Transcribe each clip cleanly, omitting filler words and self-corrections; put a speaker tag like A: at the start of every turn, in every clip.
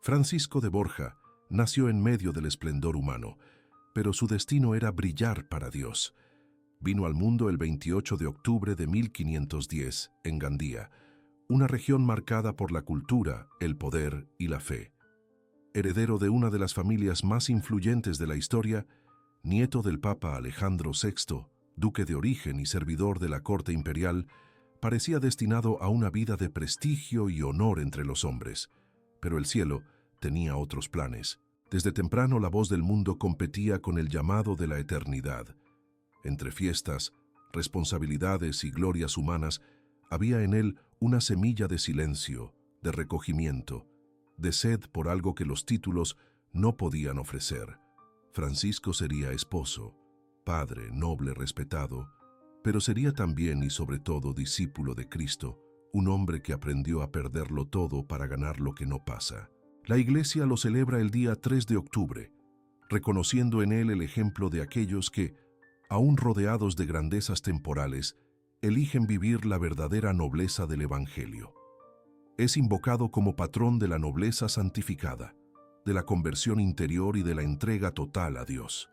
A: Francisco de Borja nació en medio del esplendor humano, pero su destino era brillar para Dios. Vino al mundo el 28 de octubre de 1510, en Gandía, una región marcada por la cultura, el poder y la fe. Heredero de una de las familias más influyentes de la historia, nieto del Papa Alejandro VI, duque de origen y servidor de la corte imperial, parecía destinado a una vida de prestigio y honor entre los hombres. Pero el cielo tenía otros planes. Desde temprano la voz del mundo competía con el llamado de la eternidad. Entre fiestas, responsabilidades y glorias humanas, había en él una semilla de silencio, de recogimiento, de sed por algo que los títulos no podían ofrecer. Francisco sería esposo, padre, noble, respetado, pero sería también y sobre todo discípulo de Cristo, un hombre que aprendió a perderlo todo para ganar lo que no pasa. La Iglesia lo celebra el día 3 de octubre, reconociendo en él el ejemplo de aquellos que, aún rodeados de grandezas temporales, eligen vivir la verdadera nobleza del Evangelio. Es invocado como patrón de la nobleza santificada, de la conversión interior y de la entrega total a Dios.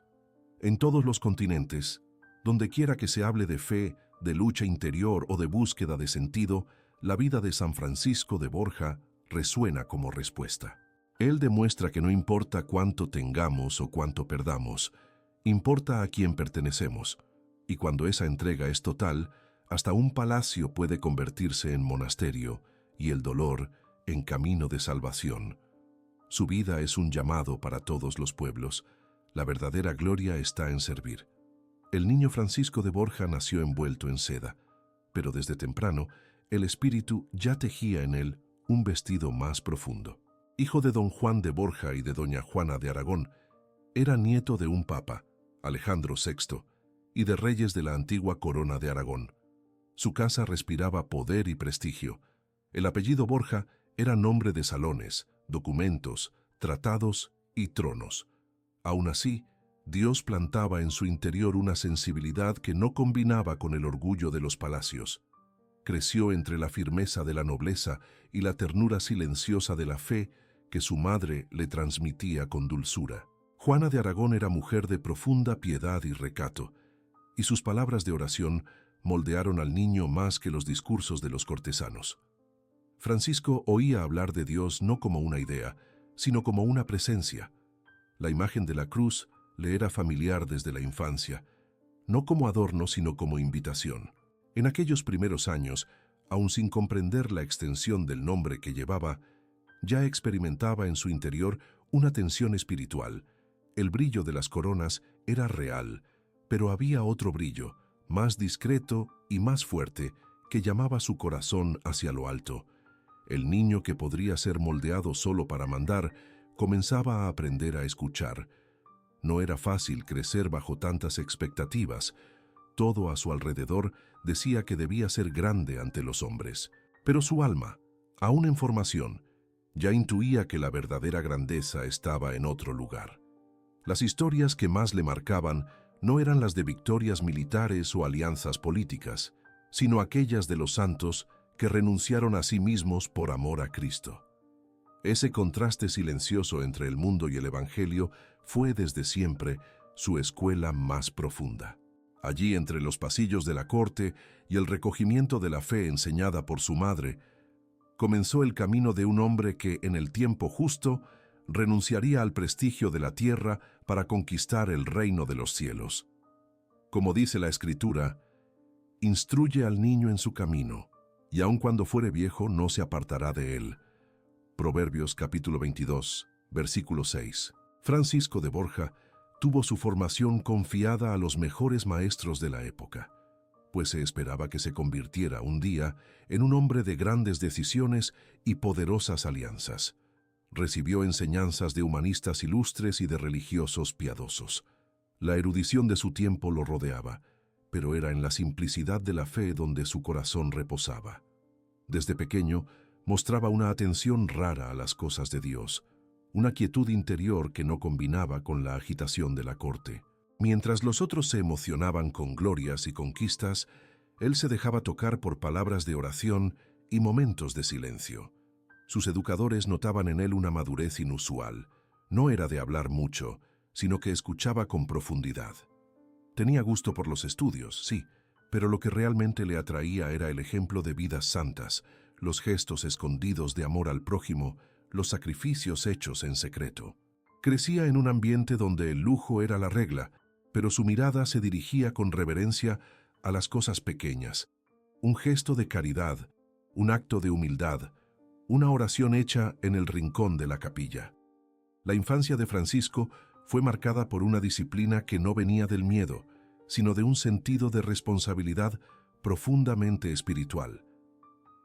A: En todos los continentes, donde quiera que se hable de fe, de lucha interior o de búsqueda de sentido, la vida de San Francisco de Borja resuena como respuesta. Él demuestra que no importa cuánto tengamos o cuánto perdamos, importa a quién pertenecemos, y cuando esa entrega es total, hasta un palacio puede convertirse en monasterio y el dolor en camino de salvación. Su vida es un llamado para todos los pueblos. La verdadera gloria está en servir. El niño Francisco de Borja nació envuelto en seda, pero desde temprano el espíritu ya tejía en él un vestido más profundo. Hijo de don Juan de Borja y de doña Juana de Aragón, era nieto de un papa, Alejandro VI, y de reyes de la antigua corona de Aragón. Su casa respiraba poder y prestigio. El apellido Borja era nombre de salones, documentos, tratados y tronos. Aún así, Dios plantaba en su interior una sensibilidad que no combinaba con el orgullo de los palacios. Creció entre la firmeza de la nobleza y la ternura silenciosa de la fe que su madre le transmitía con dulzura. Juana de Aragón era mujer de profunda piedad y recato, y sus palabras de oración moldearon al niño más que los discursos de los cortesanos. Francisco oía hablar de Dios no como una idea, sino como una presencia. La imagen de la cruz le era familiar desde la infancia, no como adorno sino como invitación. En aquellos primeros años, aun sin comprender la extensión del nombre que llevaba, ya experimentaba en su interior una tensión espiritual. El brillo de las coronas era real, pero había otro brillo, más discreto y más fuerte, que llamaba su corazón hacia lo alto. El niño que podría ser moldeado solo para mandar, comenzaba a aprender a escuchar. No era fácil crecer bajo tantas expectativas. Todo a su alrededor decía que debía ser grande ante los hombres. Pero su alma, aún en formación, ya intuía que la verdadera grandeza estaba en otro lugar. Las historias que más le marcaban no eran las de victorias militares o alianzas políticas, sino aquellas de los santos que renunciaron a sí mismos por amor a Cristo. Ese contraste silencioso entre el mundo y el Evangelio fue desde siempre su escuela más profunda. Allí, entre los pasillos de la corte y el recogimiento de la fe enseñada por su madre, comenzó el camino de un hombre que, en el tiempo justo, renunciaría al prestigio de la tierra para conquistar el reino de los cielos. Como dice la Escritura, instruye al niño en su camino, y aun cuando fuere viejo no se apartará de él. Proverbios capítulo 22, versículo 6. Francisco de Borja tuvo su formación confiada a los mejores maestros de la época, pues se esperaba que se convirtiera un día en un hombre de grandes decisiones y poderosas alianzas. Recibió enseñanzas de humanistas ilustres y de religiosos piadosos. La erudición de su tiempo lo rodeaba, pero era en la simplicidad de la fe donde su corazón reposaba. Desde pequeño, mostraba una atención rara a las cosas de Dios, una quietud interior que no combinaba con la agitación de la corte. Mientras los otros se emocionaban con glorias y conquistas, él se dejaba tocar por palabras de oración y momentos de silencio. Sus educadores notaban en él una madurez inusual. No era de hablar mucho, sino que escuchaba con profundidad. Tenía gusto por los estudios, sí, pero lo que realmente le atraía era el ejemplo de vidas santas, los gestos escondidos de amor al prójimo, los sacrificios hechos en secreto. Crecía en un ambiente donde el lujo era la regla, pero su mirada se dirigía con reverencia a las cosas pequeñas. Un gesto de caridad, un acto de humildad, una oración hecha en el rincón de la capilla. La infancia de Francisco fue marcada por una disciplina que no venía del miedo, sino de un sentido de responsabilidad profundamente espiritual.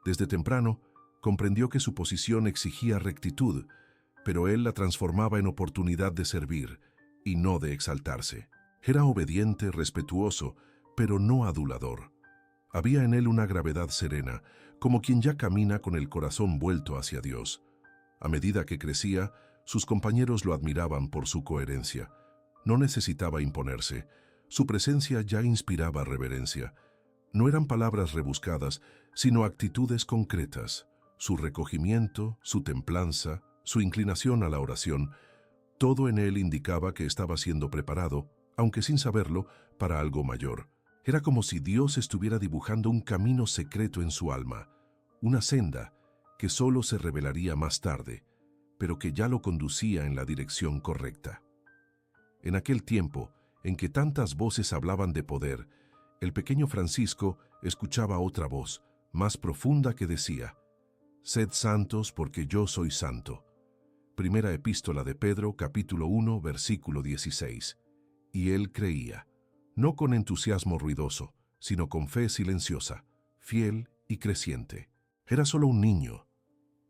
A: Desde temprano, comprendió que su posición exigía rectitud, pero él la transformaba en oportunidad de servir y no de exaltarse. Era obediente, respetuoso, pero no adulador. Había en él una gravedad serena, como quien ya camina con el corazón vuelto hacia Dios. A medida que crecía, sus compañeros lo admiraban por su coherencia. No necesitaba imponerse. Su presencia ya inspiraba reverencia. No eran palabras rebuscadas, sino actitudes concretas. Su recogimiento, su templanza, su inclinación a la oración, todo en él indicaba que estaba siendo preparado, aunque sin saberlo, para algo mayor. Era como si Dios estuviera dibujando un camino secreto en su alma, una senda que solo se revelaría más tarde, pero que ya lo conducía en la dirección correcta. En aquel tiempo, en que tantas voces hablaban de poder, el pequeño Francisco escuchaba otra voz, más profunda, que decía: «Sed santos porque yo soy santo». Primera Epístola de Pedro, capítulo 1, versículo 16. Y él creía, no con entusiasmo ruidoso, sino con fe silenciosa, fiel y creciente. Era solo un niño,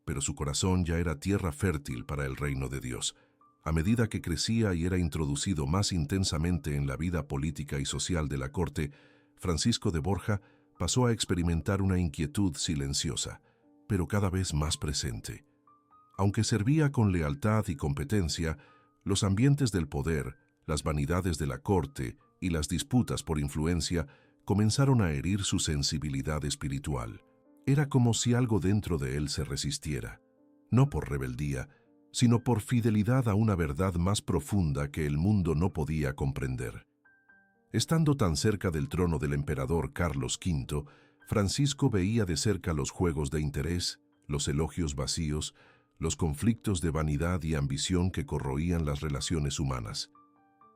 A: pero su corazón ya era tierra fértil para el reino de Dios. A medida que crecía y era introducido más intensamente en la vida política y social de la corte, Francisco de Borja pasó a experimentar una inquietud silenciosa, pero cada vez más presente. Aunque servía con lealtad y competencia, los ambientes del poder, las vanidades de la corte y las disputas por influencia comenzaron a herir su sensibilidad espiritual. Era como si algo dentro de él se resistiera, no por rebeldía, sino por fidelidad a una verdad más profunda que el mundo no podía comprender. Estando tan cerca del trono del emperador Carlos V, Francisco veía de cerca los juegos de interés, los elogios vacíos, los conflictos de vanidad y ambición que corroían las relaciones humanas.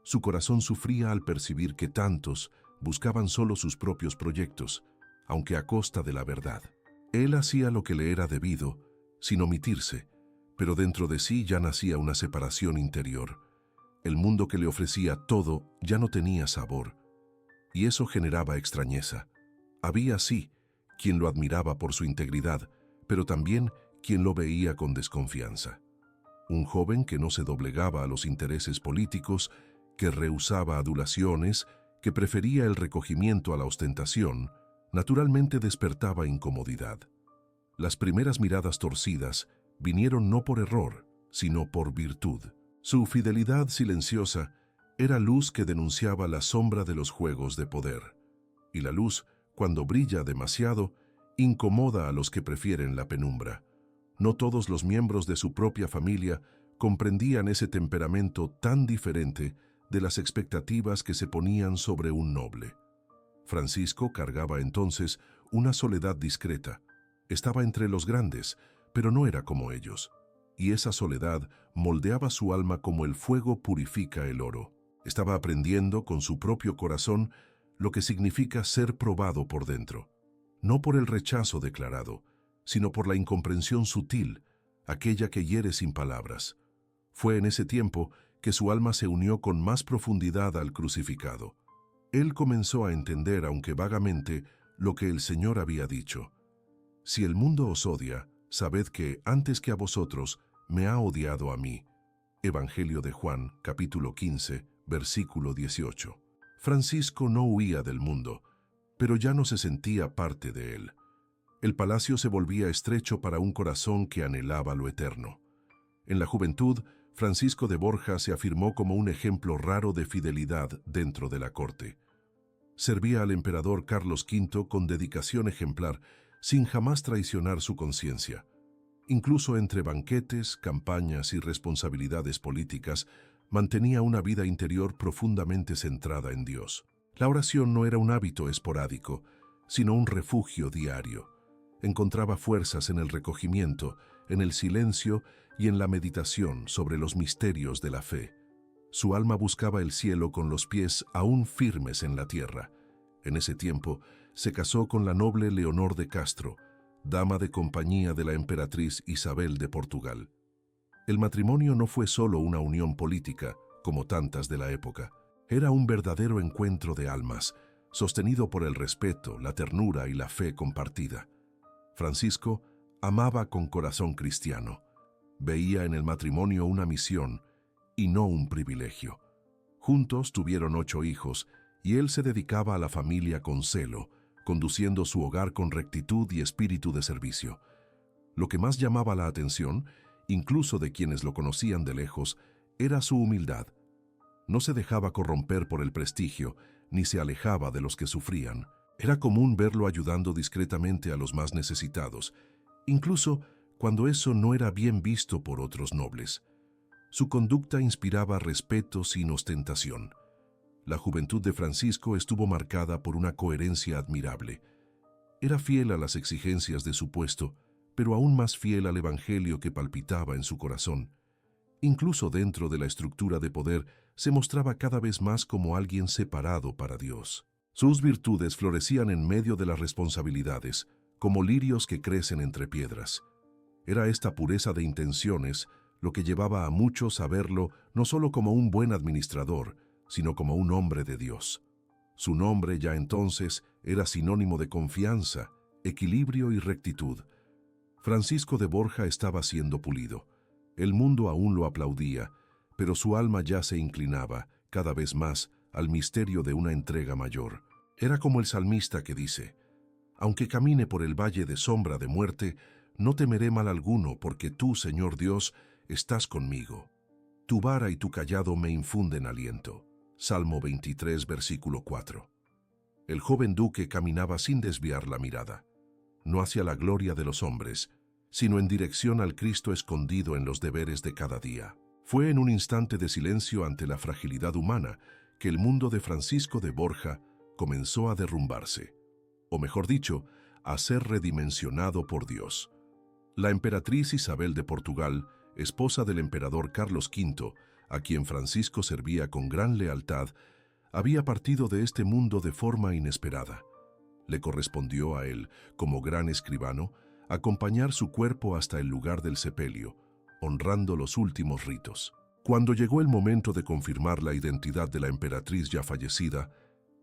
A: Su corazón sufría al percibir que tantos buscaban solo sus propios proyectos, aunque a costa de la verdad. Él hacía lo que le era debido, sin omitirse, pero dentro de sí ya nacía una separación interior. El mundo que le ofrecía todo ya no tenía sabor, y eso generaba extrañeza. Había, sí, quien lo admiraba por su integridad, pero también quien lo veía con desconfianza. Un joven que no se doblegaba a los intereses políticos, que rehusaba adulaciones, que prefería el recogimiento a la ostentación, naturalmente despertaba incomodidad. Las primeras miradas torcidas vinieron no por error, sino por virtud. Su fidelidad silenciosa era luz que denunciaba la sombra de los juegos de poder. Y la luz, cuando brilla demasiado, incomoda a los que prefieren la penumbra. No todos los miembros de su propia familia comprendían ese temperamento tan diferente de las expectativas que se ponían sobre un noble. Francisco cargaba entonces una soledad discreta. Estaba entre los grandes, pero no era como ellos. Y esa soledad moldeaba su alma como el fuego purifica el oro. Estaba aprendiendo con su propio corazón lo que significa ser probado por dentro. No por el rechazo declarado, sino por la incomprensión sutil, aquella que hiere sin palabras. Fue en ese tiempo que su alma se unió con más profundidad al crucificado. Él comenzó a entender, aunque vagamente, lo que el Señor había dicho. Si el mundo os odia, sabed que, antes que a vosotros, me ha odiado a mí. Evangelio de Juan, capítulo 15, versículo 18. Francisco no huía del mundo, pero ya no se sentía parte de él. El palacio se volvía estrecho para un corazón que anhelaba lo eterno. En la juventud, Francisco de Borja se afirmó como un ejemplo raro de fidelidad dentro de la corte. Servía al emperador Carlos V con dedicación ejemplar, sin jamás traicionar su conciencia. Incluso entre banquetes, campañas y responsabilidades políticas, mantenía una vida interior profundamente centrada en Dios. La oración no era un hábito esporádico, sino un refugio diario. Encontraba fuerzas en el recogimiento, en el silencio y en la meditación sobre los misterios de la fe. Su alma buscaba el cielo con los pies aún firmes en la tierra. En ese tiempo, se casó con la noble Leonor de Castro, dama de compañía de la emperatriz Isabel de Portugal. El matrimonio no fue solo una unión política, como tantas de la época. Era un verdadero encuentro de almas, sostenido por el respeto, la ternura y la fe compartida. Francisco amaba con corazón cristiano. Veía en el matrimonio una misión y no un privilegio. Juntos tuvieron 8 hijos y él se dedicaba a la familia con celo, conduciendo su hogar con rectitud y espíritu de servicio. Lo que más llamaba la atención, incluso de quienes lo conocían de lejos, era su humildad. No se dejaba corromper por el prestigio, ni se alejaba de los que sufrían. Era común verlo ayudando discretamente a los más necesitados, incluso cuando eso no era bien visto por otros nobles. Su conducta inspiraba respeto sin ostentación. La juventud de Francisco estuvo marcada por una coherencia admirable. Era fiel a las exigencias de su puesto, pero aún más fiel al evangelio que palpitaba en su corazón. Incluso dentro de la estructura de poder, se mostraba cada vez más como alguien separado para Dios. Sus virtudes florecían en medio de las responsabilidades, como lirios que crecen entre piedras. Era esta pureza de intenciones lo que llevaba a muchos a verlo no solo como un buen administrador, sino como un hombre de Dios. Su nombre ya entonces era sinónimo de confianza, equilibrio y rectitud. Francisco de Borja estaba siendo pulido. El mundo aún lo aplaudía, pero su alma ya se inclinaba, cada vez más, al misterio de una entrega mayor. Era como el salmista que dice: «Aunque camine por el valle de sombra de muerte, no temeré mal alguno, porque tú, Señor Dios, estás conmigo. Tu vara y tu cayado me infunden aliento». Salmo 23, versículo 4. El joven duque caminaba sin desviar la mirada, no hacia la gloria de los hombres, sino en dirección al Cristo escondido en los deberes de cada día. Fue en un instante de silencio ante la fragilidad humana que el mundo de Francisco de Borja comenzó a derrumbarse, o mejor dicho, a ser redimensionado por Dios. La emperatriz Isabel de Portugal, esposa del emperador Carlos V, a quien Francisco servía con gran lealtad, había partido de este mundo de forma inesperada. Le correspondió a él, como gran escribano, acompañar su cuerpo hasta el lugar del sepelio, honrando los últimos ritos. Cuando llegó el momento de confirmar la identidad de la emperatriz ya fallecida,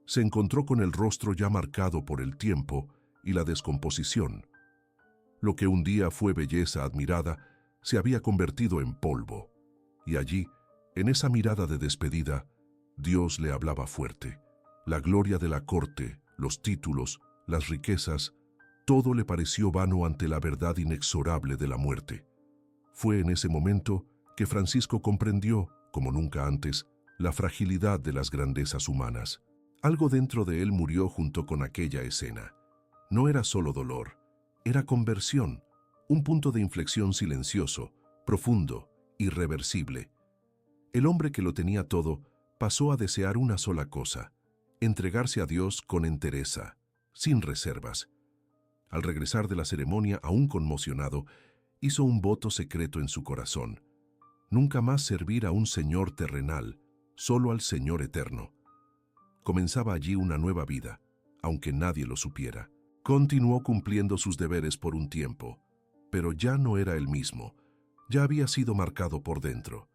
A: se encontró con el rostro ya marcado por el tiempo y la descomposición. Lo que un día fue belleza admirada, se había convertido en polvo, y allí, en esa mirada de despedida, Dios le hablaba fuerte. La gloria de la corte, los títulos, las riquezas, todo le pareció vano ante la verdad inexorable de la muerte. Fue en ese momento que Francisco comprendió, como nunca antes, la fragilidad de las grandezas humanas. Algo dentro de él murió junto con aquella escena. No era solo dolor, era conversión, un punto de inflexión silencioso, profundo, irreversible. El hombre que lo tenía todo pasó a desear una sola cosa: entregarse a Dios con entereza, sin reservas. Al regresar de la ceremonia, aún conmocionado, hizo un voto secreto en su corazón: nunca más servir a un señor terrenal, solo al Señor eterno. Comenzaba allí una nueva vida, aunque nadie lo supiera. Continuó cumpliendo sus deberes por un tiempo, pero ya no era el mismo. Ya había sido marcado por dentro.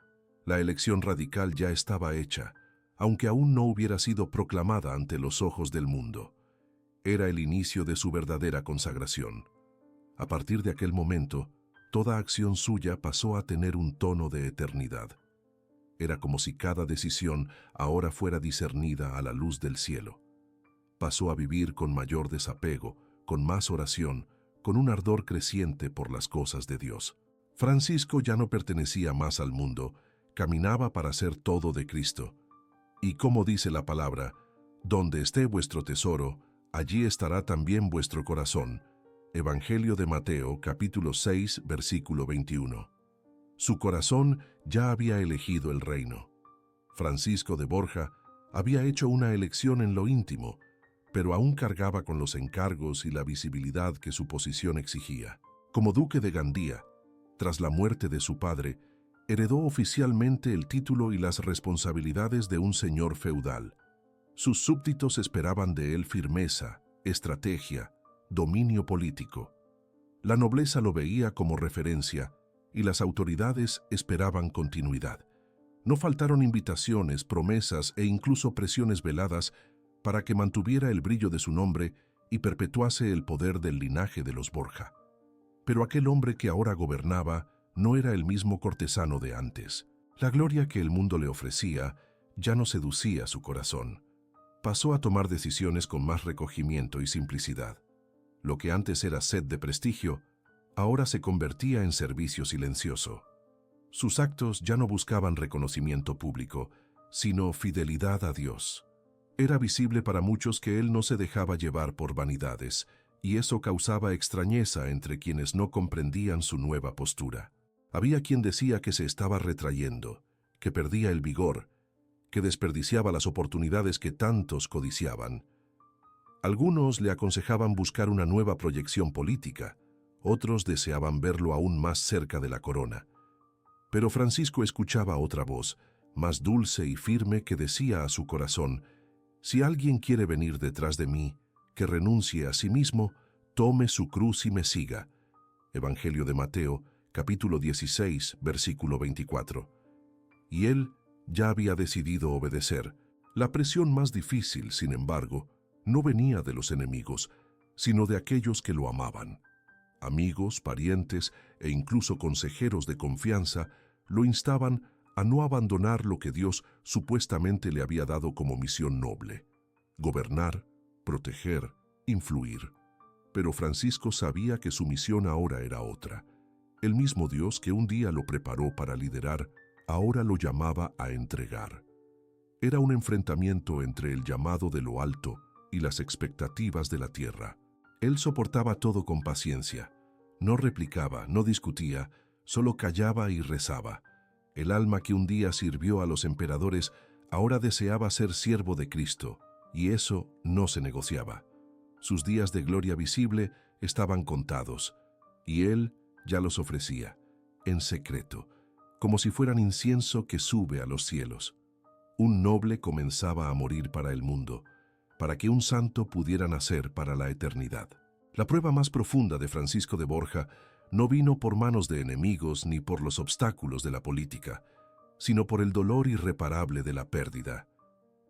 A: La elección radical ya estaba hecha, aunque aún no hubiera sido proclamada ante los ojos del mundo. Era el inicio de su verdadera consagración. A partir de aquel momento, toda acción suya pasó a tener un tono de eternidad. Era como si cada decisión ahora fuera discernida a la luz del cielo. Pasó a vivir con mayor desapego, con más oración, con un ardor creciente por las cosas de Dios. Francisco ya no pertenecía más al mundo, caminaba para ser todo de Cristo. Y como dice la palabra: donde esté vuestro tesoro, allí estará también vuestro corazón. Evangelio de Mateo, capítulo 6, versículo 21. Su corazón ya había elegido el reino. Francisco de Borja había hecho una elección en lo íntimo, pero aún cargaba con los encargos y la visibilidad que su posición exigía. Como duque de Gandía, tras la muerte de su padre, heredó oficialmente el título y las responsabilidades de un señor feudal. Sus súbditos esperaban de él firmeza, estrategia, dominio político. La nobleza lo veía como referencia y las autoridades esperaban continuidad. No faltaron invitaciones, promesas e incluso presiones veladas para que mantuviera el brillo de su nombre y perpetuase el poder del linaje de los Borja. Pero aquel hombre que ahora gobernaba no era el mismo cortesano de antes. La gloria que el mundo le ofrecía ya no seducía su corazón. Pasó a tomar decisiones con más recogimiento y simplicidad. Lo que antes era sed de prestigio, ahora se convertía en servicio silencioso. Sus actos ya no buscaban reconocimiento público, sino fidelidad a Dios. Era visible para muchos que él no se dejaba llevar por vanidades, y eso causaba extrañeza entre quienes no comprendían su nueva postura. Había quien decía que se estaba retrayendo, que perdía el vigor, que desperdiciaba las oportunidades que tantos codiciaban. Algunos le aconsejaban buscar una nueva proyección política, otros deseaban verlo aún más cerca de la corona. Pero Francisco escuchaba otra voz, más dulce y firme, que decía a su corazón: si alguien quiere venir detrás de mí, que renuncie a sí mismo, tome su cruz y me siga. Evangelio de Mateo, capítulo 16, versículo 24. Y él ya había decidido obedecer. La presión más difícil, sin embargo, no venía de los enemigos, sino de aquellos que lo amaban. Amigos, parientes e incluso consejeros de confianza lo instaban a no abandonar lo que Dios supuestamente le había dado como misión noble: gobernar, proteger, influir. Pero Francisco sabía que su misión ahora era otra. El mismo Dios que un día lo preparó para liderar, ahora lo llamaba a entregar. Era un enfrentamiento entre el llamado de lo alto y las expectativas de la tierra. Él soportaba todo con paciencia. No replicaba, no discutía, solo callaba y rezaba. El alma que un día sirvió a los emperadores ahora deseaba ser siervo de Cristo, y eso no se negociaba. Sus días de gloria visible estaban contados, y él ya los ofrecía, en secreto, como si fueran incienso que sube a los cielos. Un noble comenzaba a morir para el mundo, para que un santo pudiera nacer para la eternidad. La prueba más profunda de Francisco de Borja no vino por manos de enemigos ni por los obstáculos de la política, sino por el dolor irreparable de la pérdida.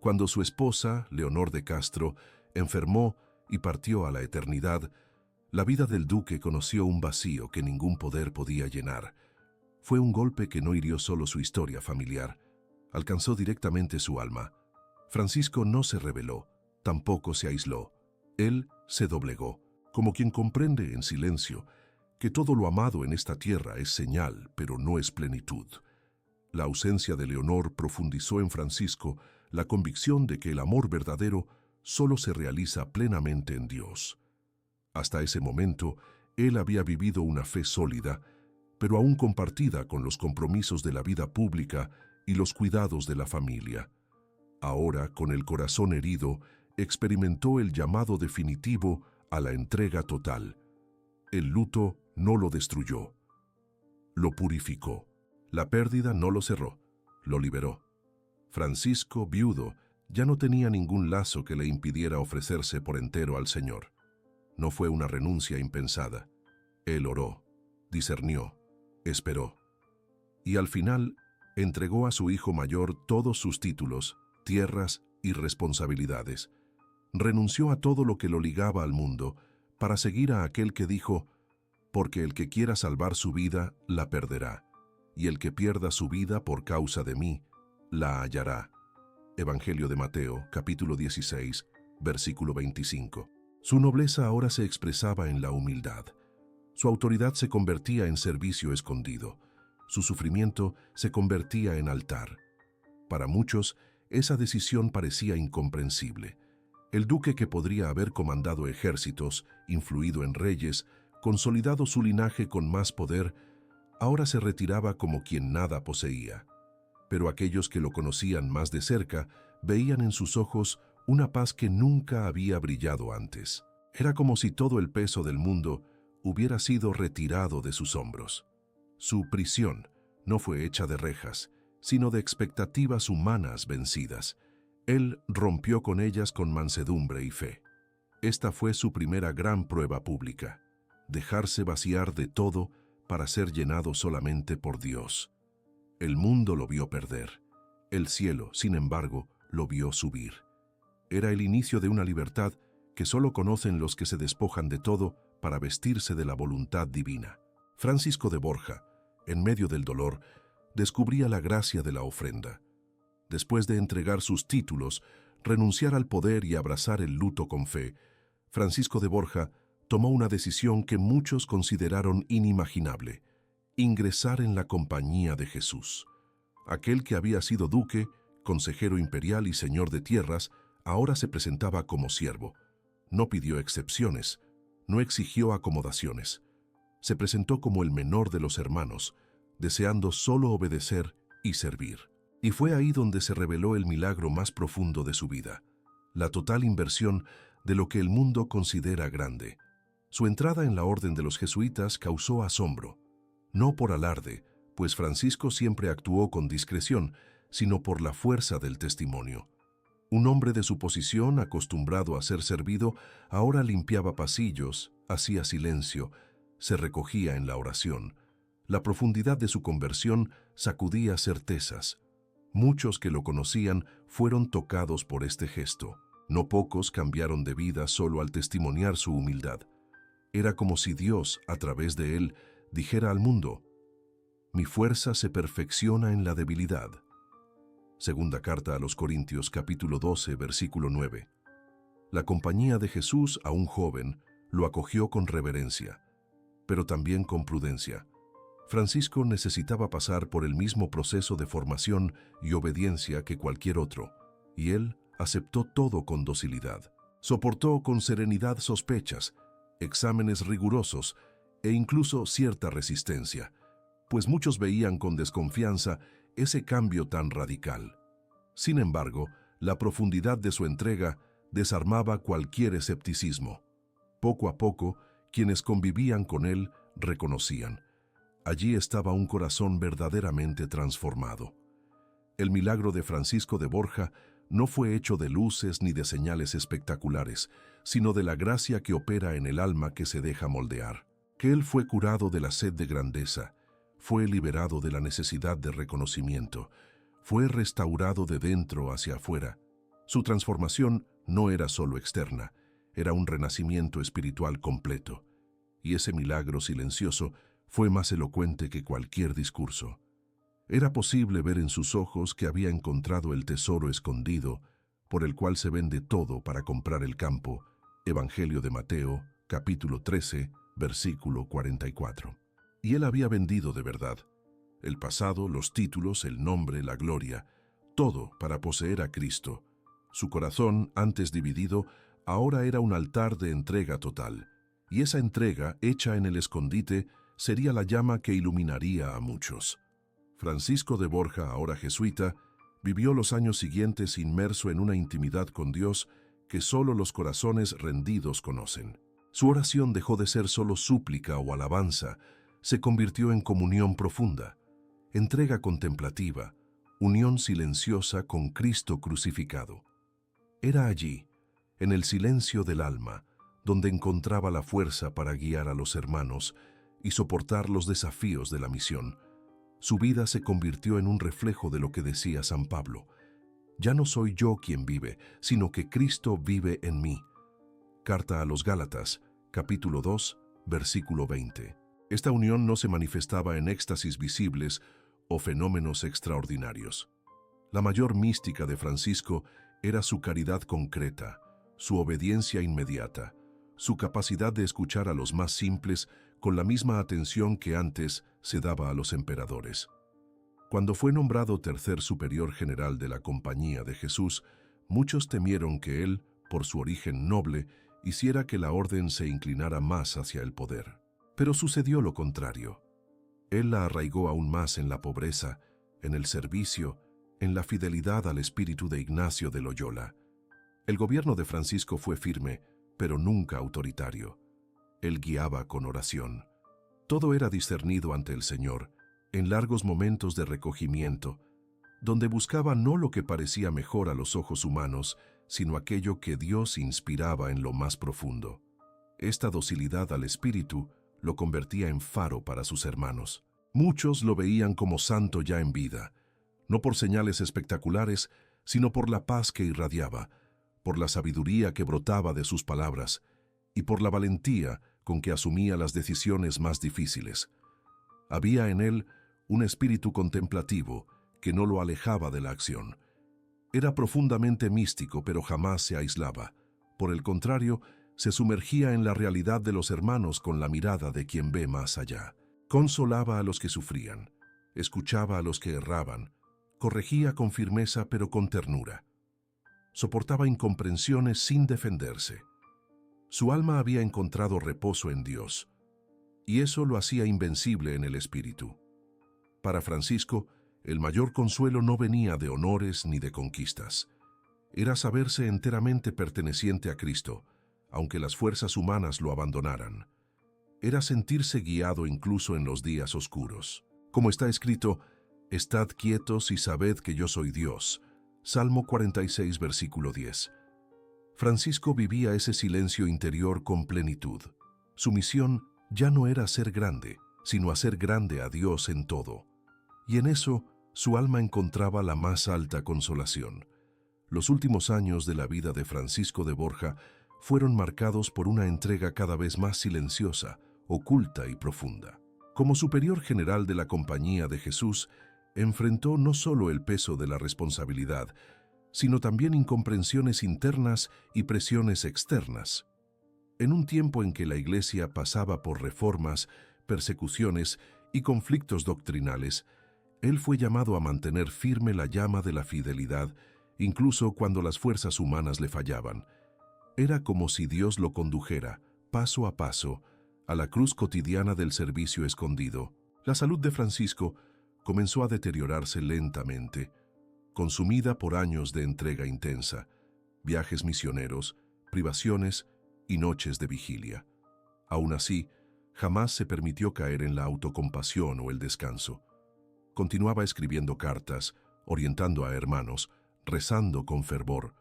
A: Cuando su esposa, Leonor de Castro, enfermó y partió a la eternidad, la vida del duque conoció un vacío que ningún poder podía llenar. Fue un golpe que no hirió solo su historia familiar, alcanzó directamente su alma. Francisco no se rebeló, tampoco se aisló. Él se doblegó, como quien comprende en silencio que todo lo amado en esta tierra es señal, pero no es plenitud. La ausencia de Leonor profundizó en Francisco la convicción de que el amor verdadero solo se realiza plenamente en Dios. Hasta ese momento, él había vivido una fe sólida, pero aún compartida con los compromisos de la vida pública y los cuidados de la familia. Ahora, con el corazón herido, experimentó el llamado definitivo a la entrega total. El luto no lo destruyó, lo purificó. La pérdida no lo cerró, lo liberó. Francisco, viudo, ya no tenía ningún lazo que le impidiera ofrecerse por entero al Señor. No fue una renuncia impensada. Él oró, discernió, esperó. Y al final, entregó a su hijo mayor todos sus títulos, tierras y responsabilidades. Renunció a todo lo que lo ligaba al mundo para seguir a aquel que dijo: porque el que quiera salvar su vida, la perderá, y el que pierda su vida por causa de mí, la hallará. Evangelio de Mateo, capítulo 16, versículo 25. Su nobleza ahora se expresaba en la humildad. Su autoridad se convertía en servicio escondido. Su sufrimiento se convertía en altar. Para muchos, esa decisión parecía incomprensible. El duque que podría haber comandado ejércitos, influido en reyes, consolidado su linaje con más poder, ahora se retiraba como quien nada poseía. Pero aquellos que lo conocían más de cerca veían en sus ojos una paz que nunca había brillado antes. Era como si todo el peso del mundo hubiera sido retirado de sus hombros. Su prisión no fue hecha de rejas, sino de expectativas humanas vencidas. Él rompió con ellas con mansedumbre y fe. Esta fue su primera gran prueba pública: dejarse vaciar de todo para ser llenado solamente por Dios. El mundo lo vio perder. El cielo, sin embargo, lo vio subir. Era el inicio de una libertad que solo conocen los que se despojan de todo para vestirse de la voluntad divina. Francisco de Borja, en medio del dolor, descubría la gracia de la ofrenda. Después de entregar sus títulos, renunciar al poder y abrazar el luto con fe, Francisco de Borja tomó una decisión que muchos consideraron inimaginable: ingresar en la compañía de Jesús. Aquel que había sido duque, consejero imperial y señor de tierras, ahora se presentaba como siervo. No pidió excepciones, no exigió acomodaciones. Se presentó como el menor de los hermanos, deseando solo obedecer y servir. Y fue ahí donde se reveló el milagro más profundo de su vida: la total inversión de lo que el mundo considera grande. Su entrada en la orden de los jesuitas causó asombro, no por alarde, pues Francisco siempre actuó con discreción, sino por la fuerza del testimonio. Un hombre de su posición, acostumbrado a ser servido, ahora limpiaba pasillos, hacía silencio, se recogía en la oración. La profundidad de su conversión sacudía certezas. Muchos que lo conocían fueron tocados por este gesto. No pocos cambiaron de vida solo al testimoniar su humildad. Era como si Dios, a través de él, dijera al mundo: «Mi fuerza se perfecciona en la debilidad». Segunda carta a los Corintios, capítulo 12, versículo 9. La compañía de Jesús, aún joven, lo acogió con reverencia, pero también con prudencia. Francisco necesitaba pasar por el mismo proceso de formación y obediencia que cualquier otro, y él aceptó todo con docilidad. Soportó con serenidad sospechas, exámenes rigurosos e incluso cierta resistencia, pues muchos veían con desconfianza ese cambio tan radical. Sin embargo, la profundidad de su entrega desarmaba cualquier escepticismo. Poco a poco, quienes convivían con él reconocían: allí estaba un corazón verdaderamente transformado. El milagro de Francisco de Borja no fue hecho de luces ni de señales espectaculares, sino de la gracia que opera en el alma que se deja moldear. Que él fue curado de la sed de grandeza, fue liberado de la necesidad de reconocimiento, fue restaurado de dentro hacia afuera. Su transformación no era solo externa, era un renacimiento espiritual completo. Y ese milagro silencioso fue más elocuente que cualquier discurso. Era posible ver en sus ojos que había encontrado el tesoro escondido, por el cual se vende todo para comprar el campo. Evangelio de Mateo, capítulo 13, versículo 44. Y él había vendido de verdad: el pasado, los títulos, el nombre, la gloria, todo para poseer a Cristo. Su corazón, antes dividido, ahora era un altar de entrega total, y esa entrega, hecha en el escondite, sería la llama que iluminaría a muchos. Francisco de Borja, ahora jesuita, vivió los años siguientes inmerso en una intimidad con Dios que solo los corazones rendidos conocen. Su oración dejó de ser solo súplica o alabanza, se convirtió en comunión profunda, entrega contemplativa, unión silenciosa con Cristo crucificado. Era allí, en el silencio del alma, donde encontraba la fuerza para guiar a los hermanos y soportar los desafíos de la misión. Su vida se convirtió en un reflejo de lo que decía San Pablo: «Ya no soy yo quien vive, sino que Cristo vive en mí». Carta a los Gálatas, capítulo 2, versículo 20. Esta unión no se manifestaba en éxtasis visibles o fenómenos extraordinarios. La mayor mística de Francisco era su caridad concreta, su obediencia inmediata, su capacidad de escuchar a los más simples con la misma atención que antes se daba a los emperadores. Cuando fue nombrado tercer superior general de la Compañía de Jesús, muchos temieron que él, por su origen noble, hiciera que la orden se inclinara más hacia el poder. Pero sucedió lo contrario. Él la arraigó aún más en la pobreza, en el servicio, en la fidelidad al espíritu de Ignacio de Loyola. El gobierno de Francisco fue firme, pero nunca autoritario. Él guiaba con oración. Todo era discernido ante el Señor, en largos momentos de recogimiento, donde buscaba no lo que parecía mejor a los ojos humanos, sino aquello que Dios inspiraba en lo más profundo. Esta docilidad al Espíritu lo convertía en faro para sus hermanos. Muchos lo veían como santo ya en vida, no por señales espectaculares, sino por la paz que irradiaba, por la sabiduría que brotaba de sus palabras y por la valentía con que asumía las decisiones más difíciles. Había en él un espíritu contemplativo que no lo alejaba de la acción. Era profundamente místico, pero jamás se aislaba. Por el contrario, se sumergía en la realidad de los hermanos con la mirada de quien ve más allá. Consolaba a los que sufrían, escuchaba a los que erraban, corregía con firmeza pero con ternura. Soportaba incomprensiones sin defenderse. Su alma había encontrado reposo en Dios, y eso lo hacía invencible en el espíritu. Para Francisco, el mayor consuelo no venía de honores ni de conquistas. Era saberse enteramente perteneciente a Cristo, aunque las fuerzas humanas lo abandonaran. Era sentirse guiado incluso en los días oscuros. Como está escrito, «Estad quietos y sabed que yo soy Dios». Salmo 46, versículo 10. Francisco vivía ese silencio interior con plenitud. Su misión ya no era ser grande, sino hacer grande a Dios en todo. Y en eso, su alma encontraba la más alta consolación. Los últimos años de la vida de Francisco de Borja fueron marcados por una entrega cada vez más silenciosa, oculta y profunda. Como superior general de la Compañía de Jesús, enfrentó no solo el peso de la responsabilidad, sino también incomprensiones internas y presiones externas. En un tiempo en que la Iglesia pasaba por reformas, persecuciones y conflictos doctrinales, él fue llamado a mantener firme la llama de la fidelidad, incluso cuando las fuerzas humanas le fallaban. Era como si Dios lo condujera, paso a paso, a la cruz cotidiana del servicio escondido. La salud de Francisco comenzó a deteriorarse lentamente, consumida por años de entrega intensa, viajes misioneros, privaciones y noches de vigilia. Aún así, jamás se permitió caer en la autocompasión o el descanso. Continuaba escribiendo cartas, orientando a hermanos, rezando con fervor,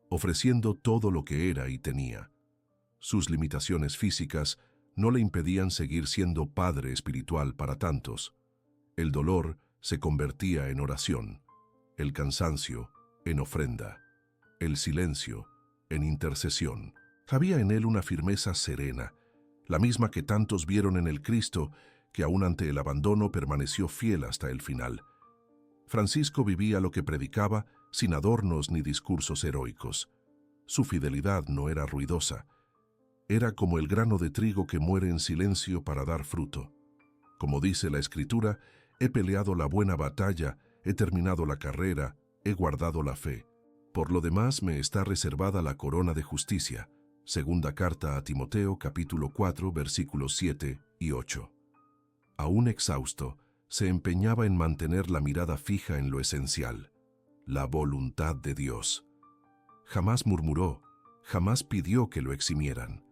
A: ofreciendo todo lo que era y tenía. Sus limitaciones físicas no le impedían seguir siendo padre espiritual para tantos. El dolor se convertía en oración, el cansancio en ofrenda, el silencio en intercesión. Había en él una firmeza serena, la misma que tantos vieron en el Cristo, que aún ante el abandono permaneció fiel hasta el final. Francisco vivía lo que predicaba sin adornos ni discursos heroicos. Su fidelidad no era ruidosa. Era como el grano de trigo que muere en silencio para dar fruto. Como dice la Escritura, he peleado la buena batalla, he terminado la carrera, he guardado la fe. Por lo demás me está reservada la corona de justicia. Segunda carta a Timoteo, capítulo 4, versículos 7 y 8. Aún exhausto, se empeñaba en mantener la mirada fija en lo esencial, la voluntad de Dios. Jamás murmuró, jamás pidió que lo eximieran.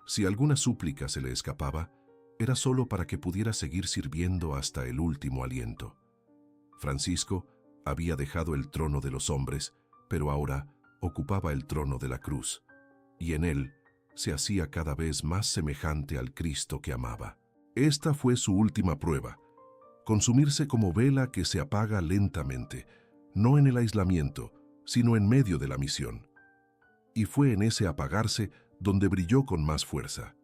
A: Si alguna súplica se le escapaba, era solo para que pudiera seguir sirviendo hasta el último aliento. Francisco había dejado el trono de los hombres, pero ahora ocupaba el trono de la cruz, y en él se hacía cada vez más semejante al Cristo que amaba. Esta fue su última prueba, consumirse como vela que se apaga lentamente, no en el aislamiento, sino en medio de la misión. Y fue en ese apagarse donde brilló con más fuerza.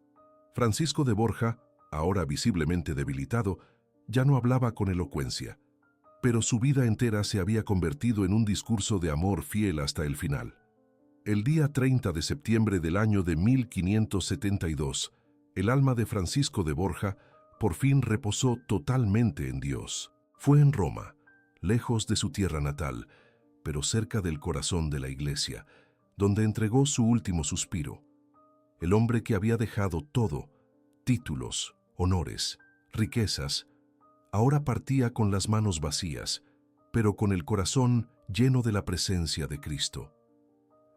A: Francisco de Borja, ahora visiblemente debilitado, ya no hablaba con elocuencia, pero su vida entera se había convertido en un discurso de amor fiel hasta el final. El día 30 de septiembre del año de 1572, el alma de Francisco de Borja por fin reposó totalmente en Dios. Fue en Roma, lejos de su tierra natal, pero cerca del corazón de la Iglesia, donde entregó su último suspiro. El hombre que había dejado todo, títulos, honores, riquezas, ahora partía con las manos vacías, pero con el corazón lleno de la presencia de Cristo.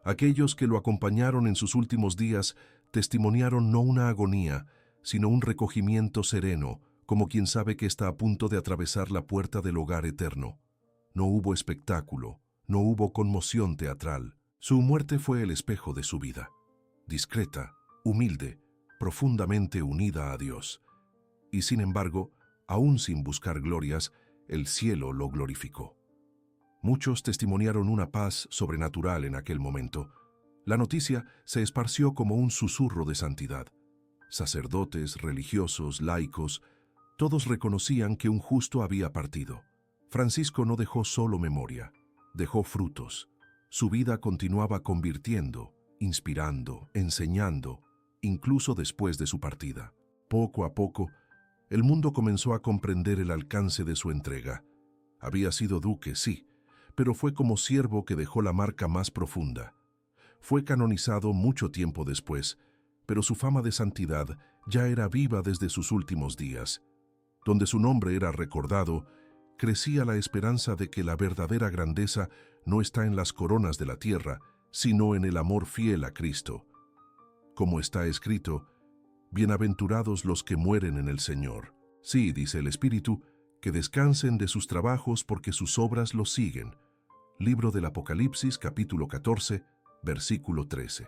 A: Aquellos que lo acompañaron en sus últimos días testimoniaron no una agonía, sino un recogimiento sereno, como quien sabe que está a punto de atravesar la puerta del hogar eterno. No hubo espectáculo, no hubo conmoción teatral. Su muerte fue el espejo de su vida, discreta, humilde, profundamente unida a Dios. Y sin embargo, aún sin buscar glorias, el cielo lo glorificó. Muchos testimoniaron una paz sobrenatural en aquel momento. La noticia se esparció como un susurro de santidad. Sacerdotes, religiosos, laicos, todos reconocían que un justo había partido. Francisco no dejó solo memoria, dejó frutos. Su vida continuaba convirtiendo, inspirando, enseñando, incluso después de su partida. Poco a poco, el mundo comenzó a comprender el alcance de su entrega. Había sido duque, sí, pero fue como siervo que dejó la marca más profunda. Fue canonizado mucho tiempo después, pero su fama de santidad ya era viva desde sus últimos días. Donde su nombre era recordado, crecía la esperanza de que la verdadera grandeza no está en las coronas de la tierra, sino en el amor fiel a Cristo. Como está escrito, bienaventurados los que mueren en el Señor. Sí, dice el Espíritu, que descansen de sus trabajos porque sus obras los siguen. Libro del Apocalipsis, capítulo 14, versículo 13.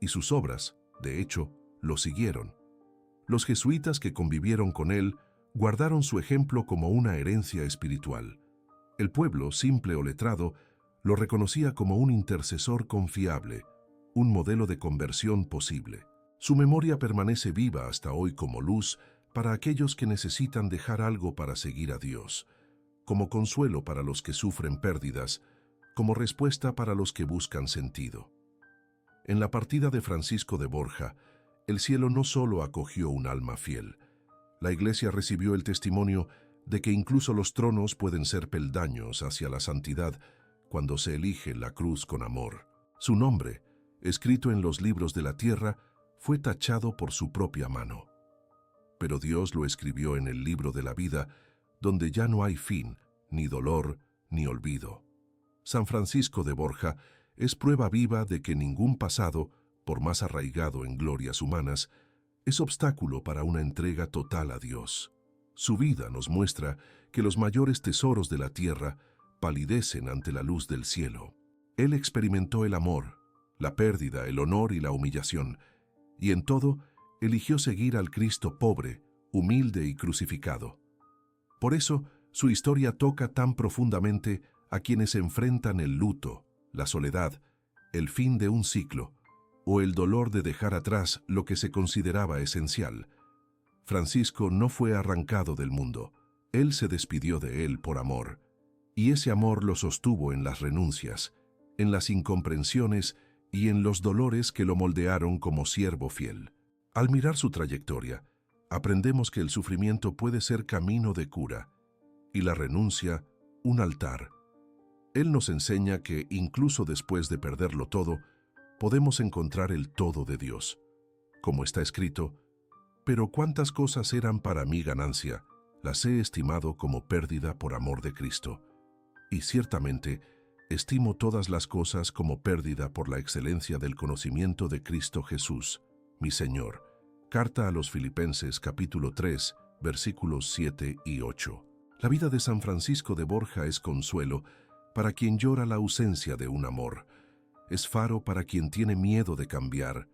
A: Y sus obras, de hecho, lo siguieron. Los jesuitas que convivieron con él guardaron su ejemplo como una herencia espiritual. El pueblo, simple o letrado, lo reconocía como un intercesor confiable, un modelo de conversión posible. Su memoria permanece viva hasta hoy como luz para aquellos que necesitan dejar algo para seguir a Dios, como consuelo para los que sufren pérdidas, como respuesta para los que buscan sentido. En la partida de Francisco de Borja, el cielo no solo acogió un alma fiel. La Iglesia recibió el testimonio de que incluso los tronos pueden ser peldaños hacia la santidad cuando se elige la cruz con amor. Su nombre, escrito en los libros de la tierra, fue tachado por su propia mano. Pero Dios lo escribió en el libro de la vida, donde ya no hay fin, ni dolor, ni olvido. San Francisco de Borja es prueba viva de que ningún pasado, por más arraigado en glorias humanas, es obstáculo para una entrega total a Dios. Su vida nos muestra que los mayores tesoros de la tierra palidecen ante la luz del cielo. Él experimentó el amor, la pérdida, el honor y la humillación, y en todo eligió seguir al Cristo pobre, humilde y crucificado. Por eso, su historia toca tan profundamente a quienes enfrentan el luto, la soledad, el fin de un ciclo, o el dolor de dejar atrás lo que se consideraba esencial. Francisco no fue arrancado del mundo, él se despidió de él por amor, y ese amor lo sostuvo en las renuncias, en las incomprensiones y en los dolores que lo moldearon como siervo fiel. Al mirar su trayectoria, aprendemos que el sufrimiento puede ser camino de cura, y la renuncia, un altar. Él nos enseña que, incluso después de perderlo todo, podemos encontrar el todo de Dios. Como está escrito, «Pero cuántas cosas eran para mí ganancia, las he estimado como pérdida por amor de Cristo. Y ciertamente, estimo todas las cosas como pérdida por la excelencia del conocimiento de Cristo Jesús, mi Señor». Carta a los Filipenses, capítulo 3, versículos 7 y 8. La vida de San Francisco de Borja es consuelo para quien llora la ausencia de un amor. Es faro para quien tiene miedo de cambiar.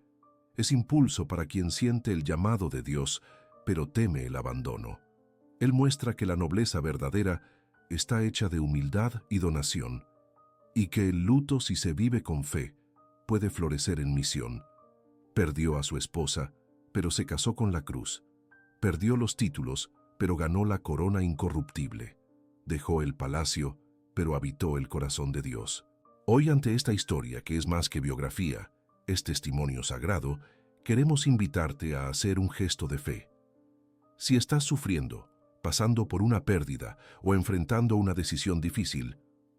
A: Es impulso para quien siente el llamado de Dios, pero teme el abandono. Él muestra que la nobleza verdadera está hecha de humildad y donación, y que el luto, si se vive con fe, puede florecer en misión. Perdió a su esposa, pero se casó con la cruz. Perdió los títulos, pero ganó la corona incorruptible. Dejó el palacio, pero habitó el corazón de Dios. Hoy, ante esta historia, que es más que biografía, es testimonio sagrado, queremos invitarte a hacer un gesto de fe. Si estás sufriendo, pasando por una pérdida o enfrentando una decisión difícil,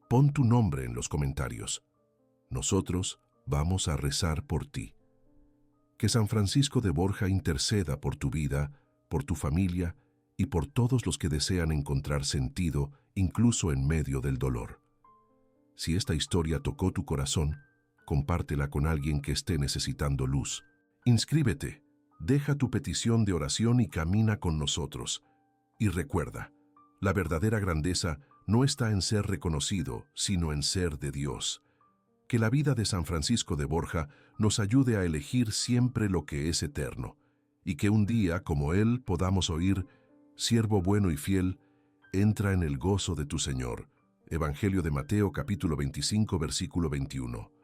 A: pon tu nombre en los comentarios. Nosotros, vamos a rezar por ti. Que San Francisco de Borja interceda por tu vida, por tu familia y por todos los que desean encontrar sentido, incluso en medio del dolor. Si esta historia tocó tu corazón, compártela con alguien que esté necesitando luz. Inscríbete, deja tu petición de oración y camina con nosotros. Y recuerda, la verdadera grandeza no está en ser reconocido, sino en ser de Dios. Que la vida de San Francisco de Borja nos ayude a elegir siempre lo que es eterno, y que un día, como él, podamos oír: «Siervo bueno y fiel, entra en el gozo de tu Señor». Evangelio de Mateo capítulo 25, versículo 21.